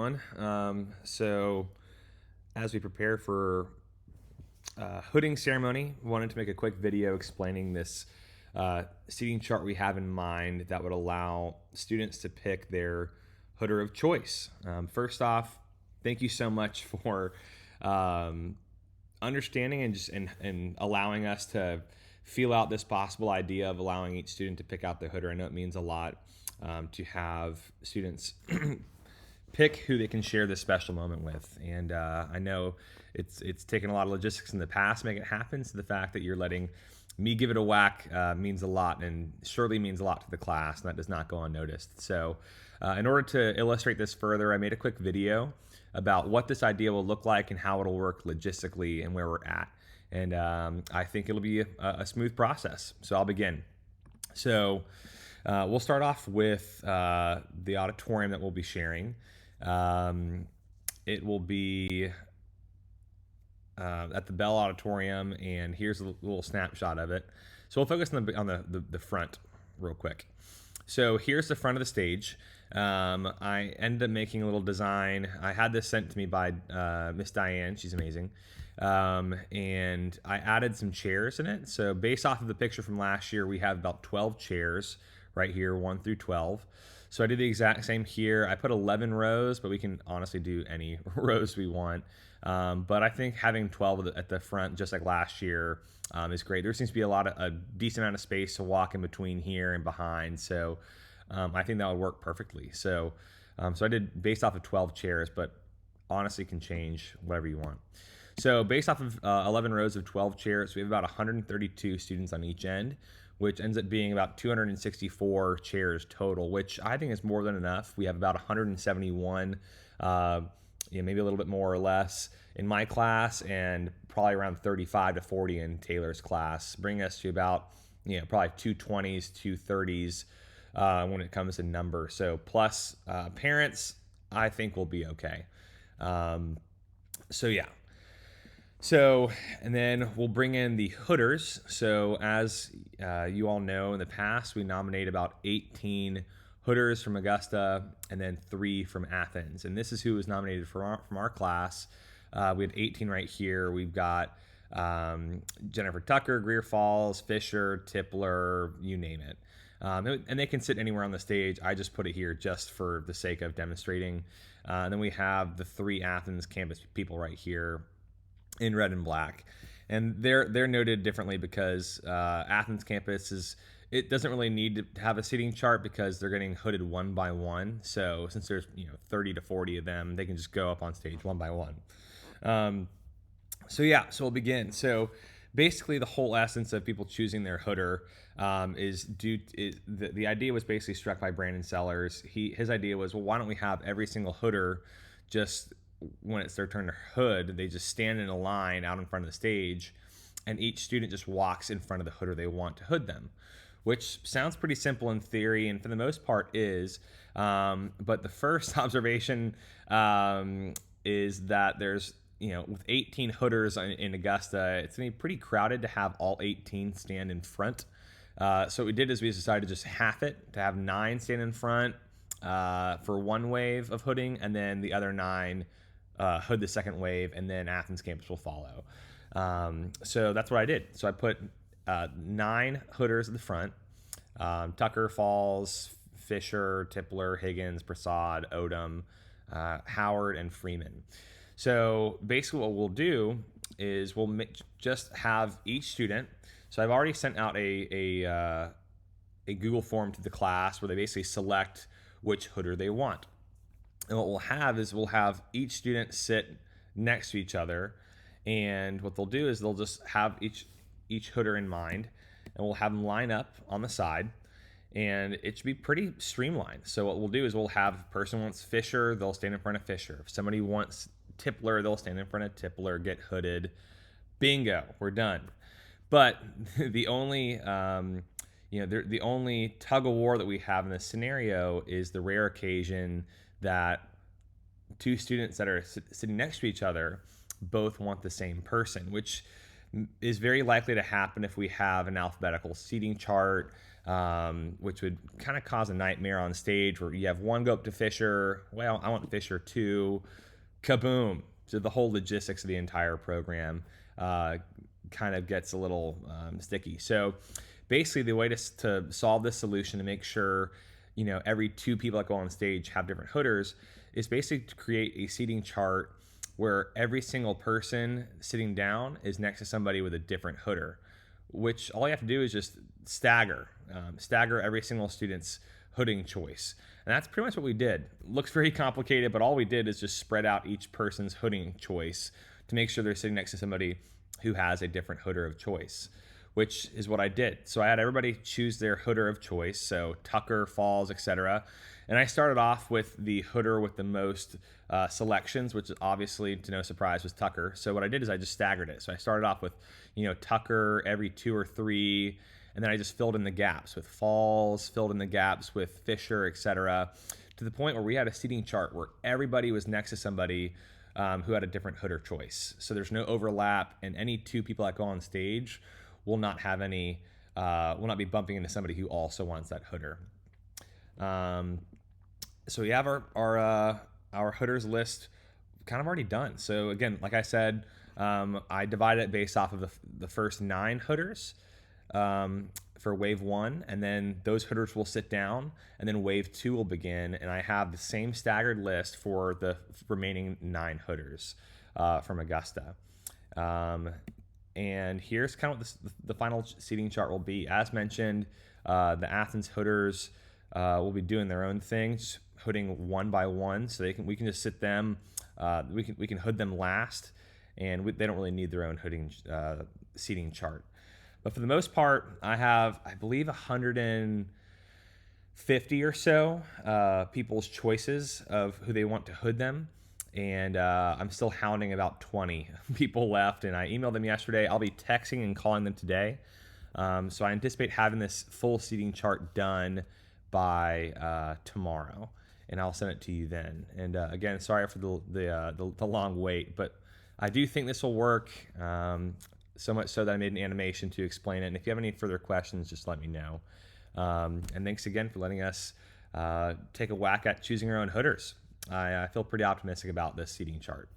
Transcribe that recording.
everyone. So as we prepare for hooding ceremony, wanted to make a quick video explaining this seating chart we have in mind that would allow students to pick their hooder of choice. First off, thank you so much for understanding and allowing us to feel out this possible idea of allowing each student to pick out their hooder. I know it means a lot to have students pick who they can share this special moment with. And I know it's taken a lot of logistics in the past to make it happen. So the fact that you're letting me give it a whack means a lot, and surely means a lot to the class, and that does not go unnoticed. So in order to illustrate this further, I made a quick video about what this idea will look like and how it'll work logistically and where we're at. And I think it'll be a smooth process. So I'll begin. So we'll start off with the auditorium that we'll be sharing. It will be at the Bell Auditorium, and here's a little snapshot of it. So we'll focus on the front real quick. So here's the front of the stage. I ended up making a little design. I had this sent to me by Miss Diane. She's amazing. And I added some chairs in it. So based off of the picture from last year, we have about 12 chairs right here, 1 through 12. So I did the exact same here. I put 11 rows, but we can honestly do any rows we want. But I think having 12 at the front, just like last year, is great. There seems to be a decent amount of space to walk in between here and behind. So I think that would work perfectly. So I did based off of 12 chairs, but honestly can change whatever you want. So based off of 11 rows of 12 chairs, we have about 132 students on each end, which ends up being about 264 chairs total, which I think is more than enough. We have about 171, maybe a little bit more or less in my class, and probably around 35 to 40 in Taylor's class, bringing us to about probably 220s, 230s when it comes to number. So plus parents, I think will be okay. So, and then we'll bring in the hooders. So as you all know, in the past, we nominate about 18 hooders from Augusta and then 3 from Athens. And this is who was nominated from our class. We had 18 right here. We've got Jennifer Tucker, Greer Falls, Fisher, Tipler, you name it. And they can sit anywhere on the stage. I just put it here just for the sake of demonstrating. And then we have the 3 Athens campus people right here in red and black, and they're noted differently because Athens campus it doesn't really need to have a seating chart because they're getting hooded one by one. So since there's 30 to 40 of them, they can just go up on stage one by one. So we'll begin. So basically, the whole essence of people choosing their hooder is the idea was basically struck by Brandon Sellers. His idea was, well, why don't we have every single hooder just when it's their turn to hood, they just stand in a line out in front of the stage, and each student just walks in front of the hooder they want to hood them, which sounds pretty simple in theory, and for the most part is. But the first observation is that there's, with 18 hooders in Augusta, it's going to be pretty crowded to have all 18 stand in front. So what we did is we decided to just half it, to have 9 stand in front for one wave of hooding, and then the other 9 hood the second wave, and then Athens campus will follow. So that's what I did. So I put 9 hooders at the front: Tucker, Falls, Fisher, Tipler, Higgins, Prasad, Odom, Howard, and Freeman. So basically what we'll do is we'll just have each student. So I've already sent out a Google form to the class where they basically select which hooder they want. And what we'll have is we'll have each student sit next to each other, and what they'll do is they'll just have each hooder in mind, and we'll have them line up on the side, and it should be pretty streamlined. So what we'll do is we'll have, if a person wants Fisher, they'll stand in front of Fisher. If somebody wants Tipler, they'll stand in front of Tipler, get hooded. Bingo, we're done. But the only the only tug of war that we have in this scenario is the rare occasion that 2 students that are sitting next to each other both want the same person, which is very likely to happen if we have an alphabetical seating chart, which would kind of cause a nightmare on stage where you have one go up to Fisher. Well, I want Fisher two. Kaboom. So the whole logistics of the entire program kind of gets a little sticky. So basically, the way to solve this solution to make sure every two people that go on stage have different hooders is basically to create a seating chart where every single person sitting down is next to somebody with a different hooder, which all you have to do is just stagger every single student's hooding choice. And that's pretty much what we did. Looks very complicated, but all we did is just spread out each person's hooding choice to make sure they're sitting next to somebody who has a different hooder of choice, which is what I did. So I had everybody choose their hooder of choice, so Tucker, Falls, etc. And I started off with the hooder with the most selections, which obviously, to no surprise, was Tucker. So what I did is I just staggered it. So I started off with, Tucker every 2 or 3, and then I just filled in the gaps with Falls, filled in the gaps with Fisher, etc., to the point where we had a seating chart where everybody was next to somebody who had a different hooder choice. So there's no overlap, and any two people that go on stage will not have any, will not be bumping into somebody who also wants that hooder. So we have our hooders list kind of already done. So again, like I said, I divided it based off of the first 9 hooders for wave 1, and then those hooders will sit down, and then wave 2 will begin, and I have the same staggered list for the remaining 9 hooders from Augusta. And here's kind of what the final seating chart will be. As mentioned, the Athens hooders will be doing their own things, hooding one by one, so we can just sit them. We can hood them last, and they don't really need their own hooding seating chart. But for the most part, I have, I believe, 150 or so people's choices of who they want to hood them. And I'm still hounding about 20 people left, and I emailed them yesterday. I'll be texting and calling them today. So I anticipate having this full seating chart done by tomorrow, and I'll send it to you then. And again, sorry for the long wait, but I do think this will work. So much so that I made an animation to explain it. And if you have any further questions, just let me know. And thanks again for letting us take a whack at choosing our own hooders. I feel pretty optimistic about this seating chart.